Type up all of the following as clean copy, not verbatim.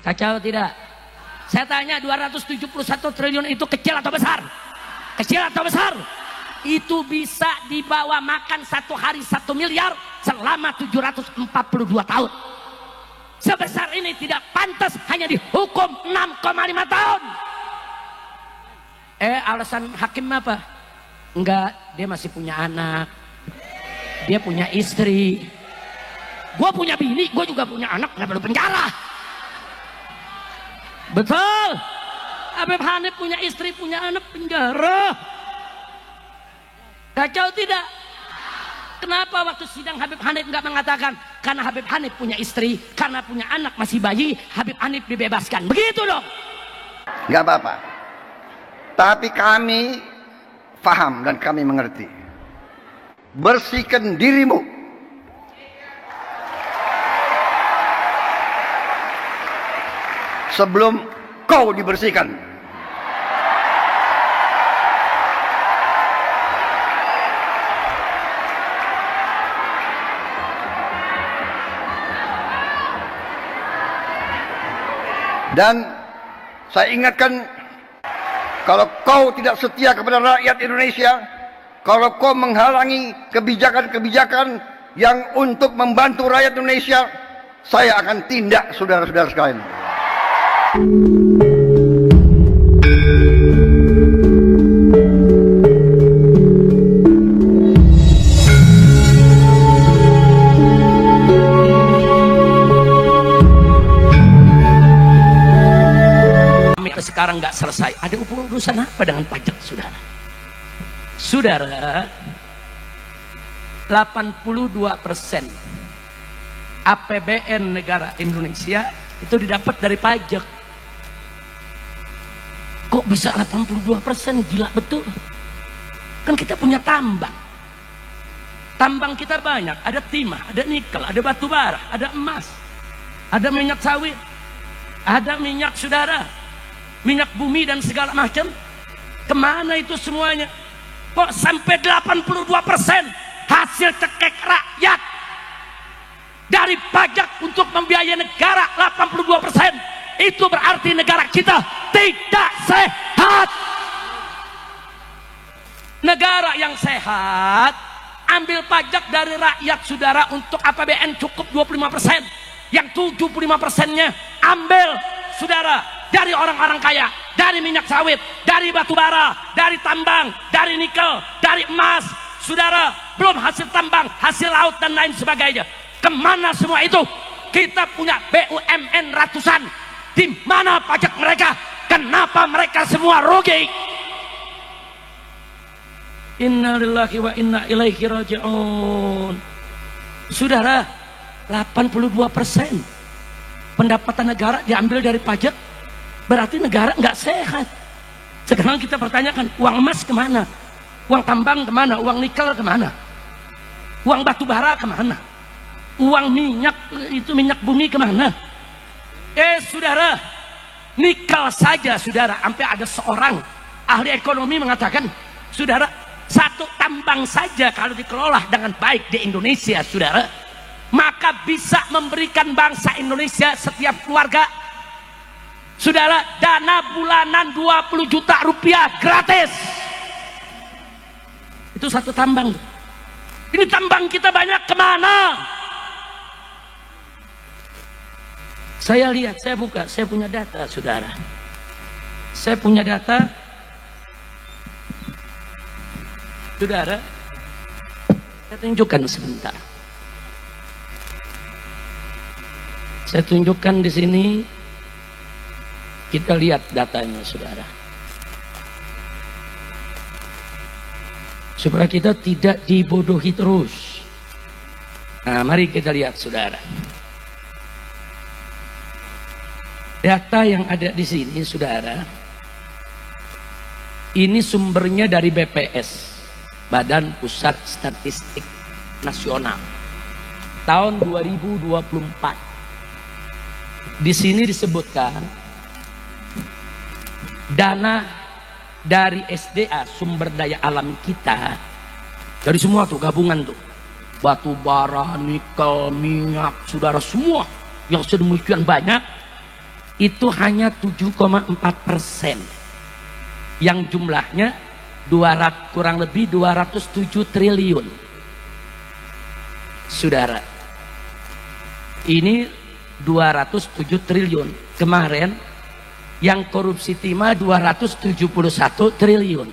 Kacau tidak? Saya tanya 271 triliun itu kecil atau besar? Kecil atau besar? Itu bisa dibawa makan satu hari 1 miliar selama 742 tahun. Sebesar ini tidak pantas hanya dihukum 6,5 tahun. Alasan hakim apa? Enggak, dia masih punya anak, dia punya istri. Gue punya bini, gue juga punya anak, nggak perlu penjara. Betul. Habib Hanif punya istri, punya anak, penjara. Kacau tidak? Kenapa waktu sidang Habib Hanif nggak mengatakan karena Habib Hanif punya istri, karena punya anak masih bayi, Habib Hanif dibebaskan? Begitu dong. Nggak apa-apa. Tapi kami paham dan kami mengerti. Bersihkan dirimu. Sebelum kau dibersihkan. Dan saya ingatkan, kalau kau tidak setia kepada rakyat Indonesia, kalau kau menghalangi kebijakan-kebijakan yang untuk membantu rakyat Indonesia, saya akan tindak saudara-saudara sekalian. Sekarang nggak selesai. Ada urusan apa dengan pajak, saudara? Saudara, 82% APBN negara Indonesia itu didapat dari pajak. Kok bisa 82%? Gila betul. Kan kita punya tambang. Tambang kita banyak. Ada timah, ada nikel, ada batu bara, ada emas, ada minyak sawit, ada minyak, saudara, minyak bumi dan segala macam. Kemana itu semuanya? Kok sampai 82% hasil cekek rakyat dari pajak untuk membiayai negara? 82%. Itu berarti negara kita tidak sehat. Negara yang sehat ambil pajak dari rakyat, saudara, untuk APBN cukup 25%. Yang 75%-nya ambil, saudara, dari orang-orang kaya, dari minyak sawit, dari batu bara, dari tambang, dari nikel, dari emas, saudara, belum hasil tambang, hasil laut dan lain sebagainya. Kemana semua itu? Kita punya BUMN ratusan. Di mana pajak mereka? Kenapa mereka semua rugi? Inna lillahi wa inna ilaihi raji'un. Saudara, 82% pendapatan negara diambil dari pajak. Berarti negara nggak sehat. Sekarang kita pertanyakan, uang emas kemana? Uang tambang kemana? Uang nikel kemana? Uang batu bara kemana? Uang minyak, itu minyak bumi kemana? Saudara, nikel saja, saudara, sampai ada seorang ahli ekonomi mengatakan, saudara, satu tambang saja kalau dikelola dengan baik di Indonesia, saudara, maka bisa memberikan bangsa Indonesia setiap keluarga, saudara, dana bulanan 20 juta rupiah gratis. Itu satu tambang. Ini tambang kita banyak kemana? Saya lihat, saya buka, saya punya data, saudara. Saya punya data, saudara. Saya tunjukkan sebentar. Saya tunjukkan di sini. Kita lihat datanya, saudara, supaya kita tidak dibodohi terus. Nah, mari kita lihat, saudara, data yang ada di sini, saudara. Ini sumbernya dari BPS, Badan Pusat Statistik Nasional, tahun 2024. Di sini disebutkan dana dari SDA, sumber daya alam kita, dari semua tuh gabungan tuh, batu bara, nikel, minyak, saudara, semua yang sedemikian banyak, itu hanya 7,4%, yang jumlahnya kurang lebih 207 triliun. Saudara, ini 207 triliun. Kemarin yang korupsi timah 271 triliun.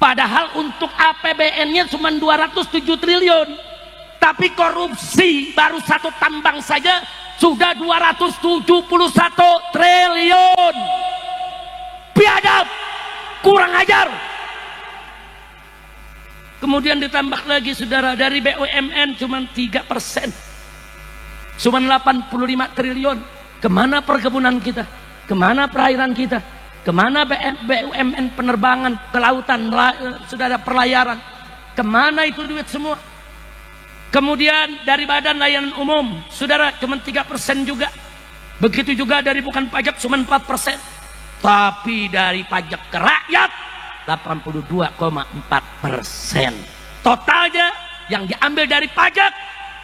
Padahal untuk APBN-nya cuma 207 triliun. Tapi korupsi baru satu tambang saja sudah 271 triliun. Biadab, kurang ajar. Kemudian ditambah lagi saudara, dari BUMN cuma 3%, cuma 85 triliun. Kemana perkebunan kita? Kemana perairan kita? Kemana BUMN penerbangan, kelautan, saudara, perlayaran? Kemana itu duit semua? Kemudian dari badan layanan umum, saudara, cuma 3% juga. Begitu juga dari bukan pajak cuma 4%. Tapi dari pajak ke rakyat 82,4%. Totalnya yang diambil dari pajak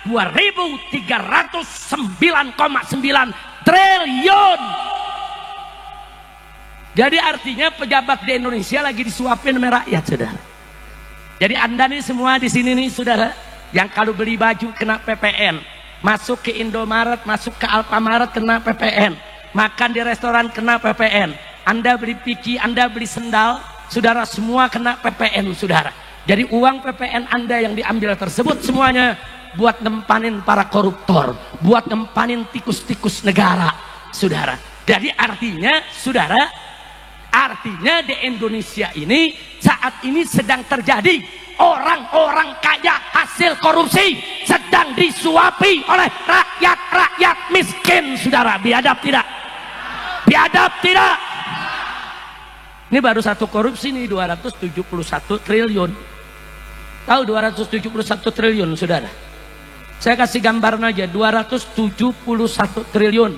2.309,9 triliun. Jadi artinya pejabat di Indonesia lagi disuapin sama rakyat, saudara. Jadi Anda nih semua di sini nih, saudara, yang kalau beli baju kena PPN, masuk ke Indomaret, masuk ke Alfamaret kena PPN, makan di restoran kena PPN, Anda beli piki, Anda beli sendal, saudara, semua kena PPN, saudara. Jadi uang PPN Anda yang diambil tersebut semuanya buat ngempanin para koruptor, buat ngempanin tikus-tikus negara, saudara. Jadi artinya, saudara, artinya di Indonesia ini saat ini sedang terjadi orang-orang kaya hasil korupsi sedang disuapi oleh rakyat miskin, saudara. Biadab tidak? Biadab tidak? Ini baru satu korupsi nih 271 triliun. Tahu 271 triliun, saudara? Saya kasih gambaran aja, 271 triliun.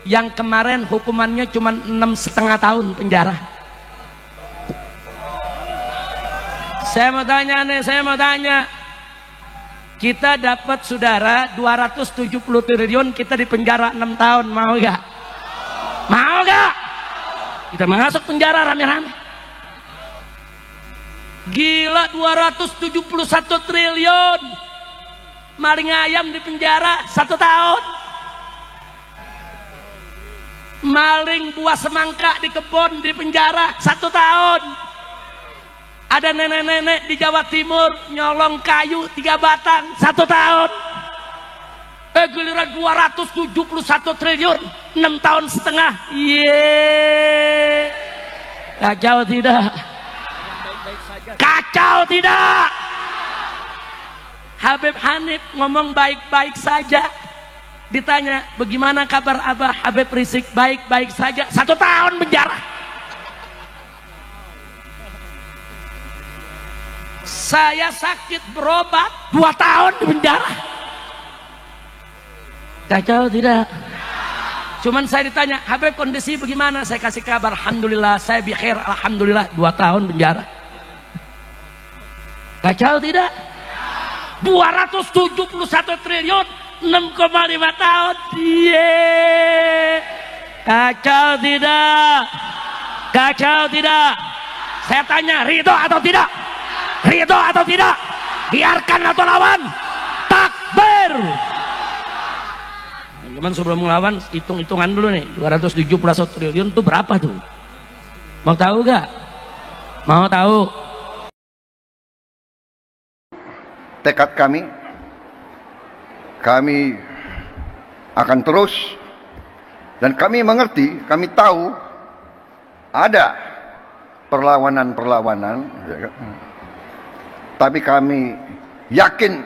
Yang kemarin hukumannya cuma 6,5 tahun penjara. Saya mau tanya nih, kita dapat, saudara, 270 triliun, kita di penjara 6 tahun, mau gak? Mau gak? Kita masuk penjara rame-rame. Gila, 271 triliun. Maling ayam di penjara 1 tahun. Maling buah semangka di kebun di penjara 1 tahun. Ada nenek-nenek di Jawa Timur nyolong kayu 3 batang 1 tahun. Giliran 271 triliun 6,5 tahun. Yeay. Kacau tidak? Kacau tidak? Habib Hanif ngomong baik-baik saja. Ditanya, bagaimana kabar Abah Habib Rizik? Baik-baik saja. 1 tahun penjara. Saya sakit berobat 2 tahun di penjara. Kacau tidak? Cuman saya ditanya, Habib kondisi bagaimana? Saya kasih kabar, alhamdulillah saya bikhair, alhamdulillah. 2 tahun penjara. Kacau tidak? 271 triliun 6,5 tahun. Yeay. Kacau tidak? Kacau tidak? Saya tanya, ridho atau tidak? Ridho atau tidak? Biarkan atau lawan? Takbir. Cuman sebelum melawan, hitung-hitungan dulu nih, 271 triliun itu berapa tuh? Mau tahu gak? Mau tahu? Tekad kami akan terus, dan kami mengerti, kami tahu ada perlawanan-perlawanan, tapi kami yakin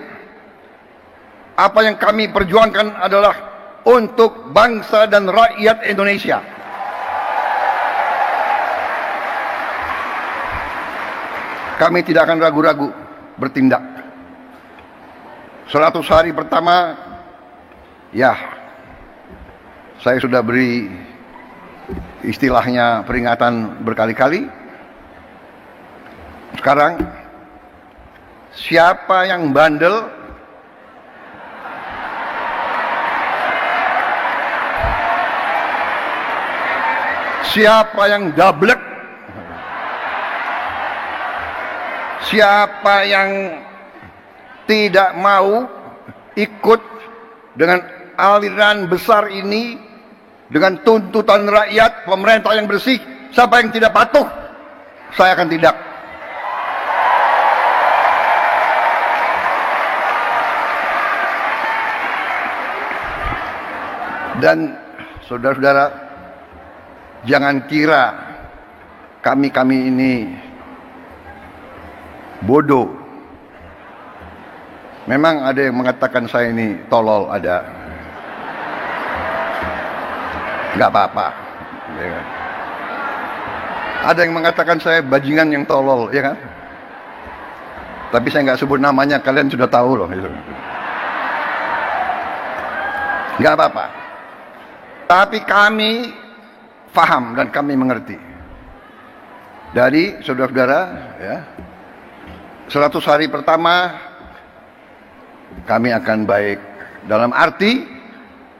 apa yang kami perjuangkan adalah untuk bangsa dan rakyat Indonesia. Kami tidak akan ragu-ragu bertindak. 100 hari pertama, ya, saya sudah beri istilahnya peringatan berkali-kali. Sekarang, siapa yang bandel, Siapa yang dablek, siapa yang tidak mau ikut dengan aliran besar ini, dengan tuntutan rakyat, pemerintah yang bersih, siapa yang tidak patuh, saya akan tindak. Dan saudara-saudara, jangan kira kami ini bodoh. Memang ada yang mengatakan saya ini tolol, ada. Nggak apa-apa. Ya. Ada yang mengatakan saya bajingan yang tolol, ya kan? Tapi saya nggak sebut namanya, kalian sudah tahu loh. Nggak apa-apa. Tapi kami paham dan kami mengerti. Dari saudara-saudara, ya, 100 hari pertama kami akan baik. Dalam arti,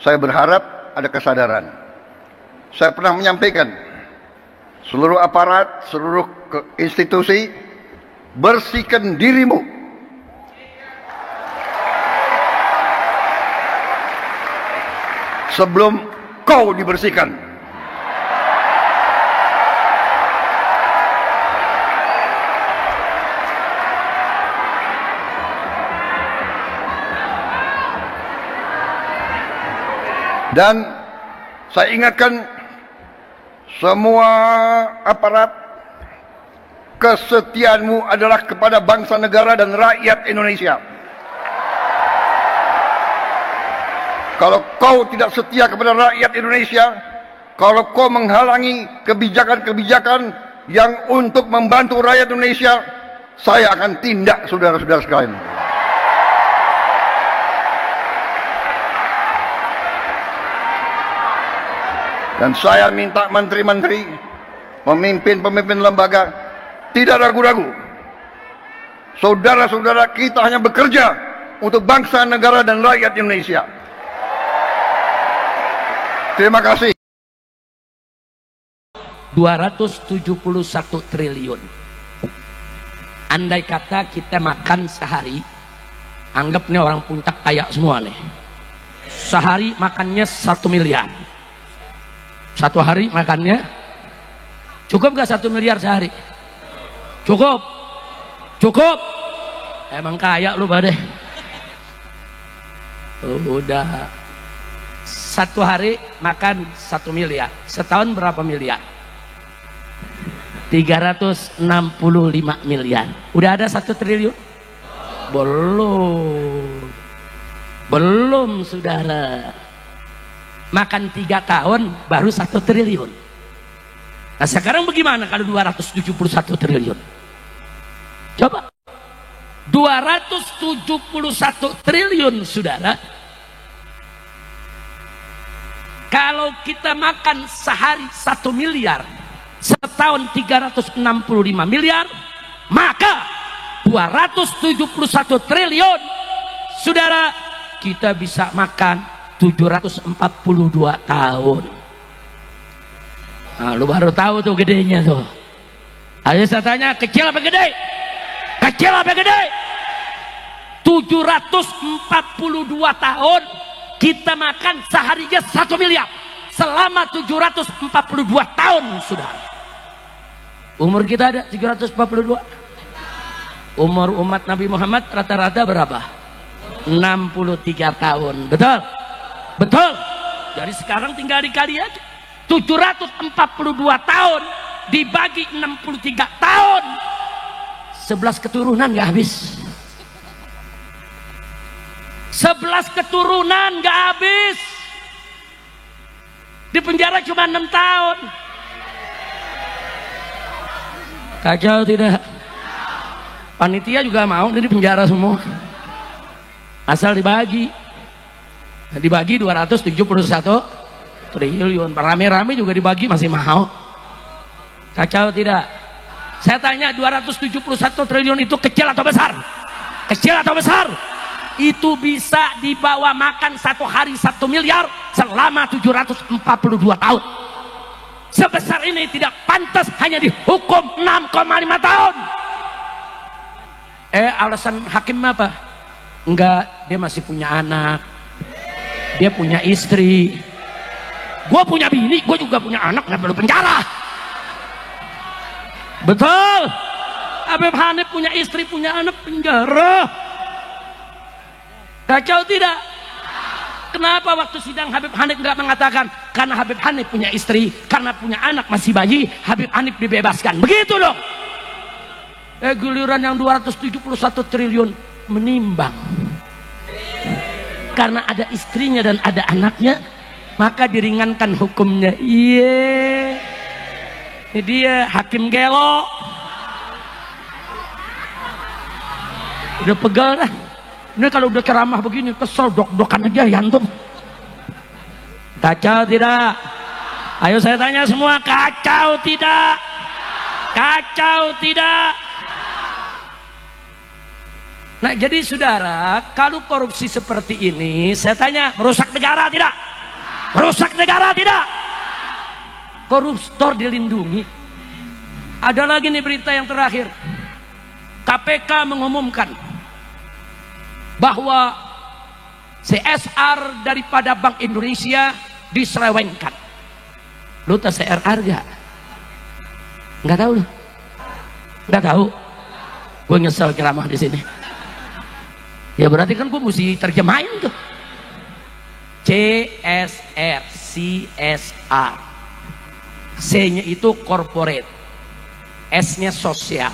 saya berharap ada kesadaran. Saya pernah menyampaikan, seluruh aparat, seluruh institusi, bersihkan dirimu. Sebelum kau dibersihkan. Dan saya ingatkan semua aparat, kesetiaanmu adalah kepada bangsa negara dan rakyat Indonesia. Kalau kau tidak setia kepada rakyat Indonesia, kalau kau menghalangi kebijakan-kebijakan yang untuk membantu rakyat Indonesia, saya akan tindak, saudara-saudara sekalian. Dan saya minta menteri-menteri, pemimpin-pemimpin lembaga, tidak ragu-ragu. Saudara-saudara kita hanya bekerja untuk bangsa, negara, dan rakyat Indonesia. Terima kasih. 271 triliun. Andai kata kita makan sehari, anggap nih orang puncak kaya semua nih. Sehari makannya 1 miliar. Satu hari makannya cukup gak 1 miliar sehari? Cukup. Cukup. Emang kaya lu badeh. Udah. Satu hari makan 1 miliar. Setahun berapa miliar? 365 miliar. Udah ada 1 triliun? Belum. Belum, saudara. Makan 3 tahun baru 1 triliun. Nah sekarang bagaimana kalau 271 triliun? Coba. 271 triliun, saudara. Kalau kita makan sehari 1 miliar, setahun 365 miliar, maka 271 triliun, saudara, kita bisa makan 742 tahun. Nah, lu baru tahu tuh gedenya tuh. Ayo saya tanya, kecil apa gede? Kecil apa gede? 742 tahun kita makan seharinya 1 miliar. Selama 742 tahun, sudah. Umur kita ada 742. Umur umat Nabi Muhammad rata-rata berapa? 63 tahun. Betul? Betul. Dari sekarang tinggal dikali aja. 742 tahun dibagi 63 tahun. 11 keturunan gak habis. 11 keturunan gak habis. Di penjara cuma 6 tahun. Kacau tidak? Panitia juga mau di penjara semua. Asal dibagi. Dibagi 271 triliun. Rame-rame juga dibagi masih mau. Kacau tidak? Saya tanya, 271 triliun itu kecil atau besar? Kecil atau besar? Itu bisa dibawa makan 1 hari 1 miliar selama 742 tahun. sebesar ini tidak pantas hanya dihukum 6,5 tahun. Alasan hakim apa? Enggak, dia masih punya anak, dia punya istri. Gue punya bini, gue juga punya anak, nggak perlu penjara. Betul. Habib Hanif punya istri, punya anak, penjara. Kacau tidak? Kenapa waktu sidang Habib Hanif nggak mengatakan karena Habib Hanif punya istri, karena punya anak masih bayi, Habib Hanif dibebaskan? Begitu dong. Giliran yang 271 triliun menimbang. Karena ada istrinya dan ada anaknya, maka diringankan hukumnya. Iya. Ini dia hakim gelo. Udah pegal dah. Ini kalau udah ceramah begini kesel, dok-dokan aja ya antum. Kacau tidak? Ayo saya tanya semua, kacau tidak? Kacau tidak? Nah jadi saudara, kalau korupsi seperti ini, saya tanya, merusak negara tidak? Merusak negara tidak? Koruptor dilindungi. Ada lagi nih berita yang terakhir. KPK mengumumkan bahwa CSR daripada Bank Indonesia diselewengkan. Lu tahu CSR gak? Nggak tahu lu? Nggak tahu? Gue nyesel ceramah di sini. Ya berarti kan gue mesti terjemahin tuh. CSR, CSR. C-nya itu corporate, S-nya sosial,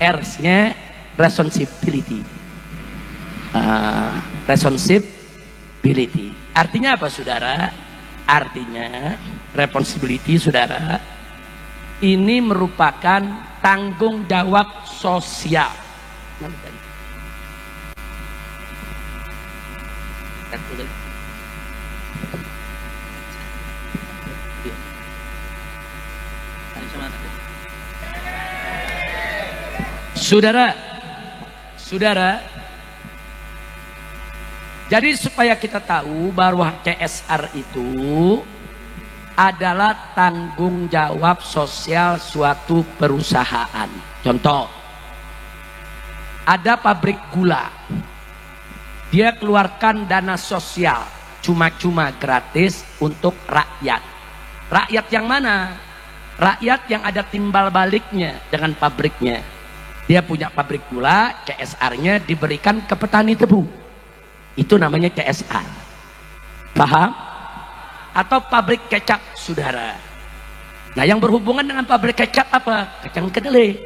R-nya responsibility. Responsibility. Artinya apa saudara? Artinya responsibility saudara, ini merupakan tanggung jawab sosial. Saudara, jadi supaya kita tahu bahwa CSR itu adalah tanggung jawab sosial suatu perusahaan. Contoh, ada pabrik gula, dia keluarkan dana sosial cuma-cuma gratis untuk rakyat. Rakyat yang mana? Rakyat yang ada timbal baliknya dengan pabriknya. Dia punya pabrik gula, CSR-nya diberikan ke petani tebu. Itu namanya CSR. Paham? Atau pabrik kecap, saudara. Nah, yang berhubungan dengan pabrik kecap apa? Kacang kedelai.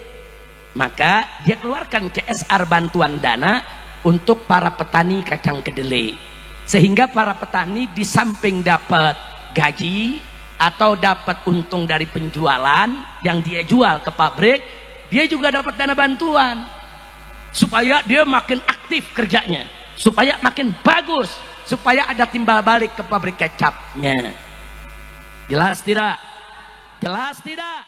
Maka dia keluarkan CSR bantuan dana untuk para petani kacang kedelai. Sehingga para petani di samping dapat gaji atau dapat untung dari penjualan yang dia jual ke pabrik, dia juga dapat dana bantuan supaya dia makin aktif kerjanya, supaya makin bagus, supaya ada timbal balik ke pabrik kecapnya. Jelas tidak? Jelas tidak?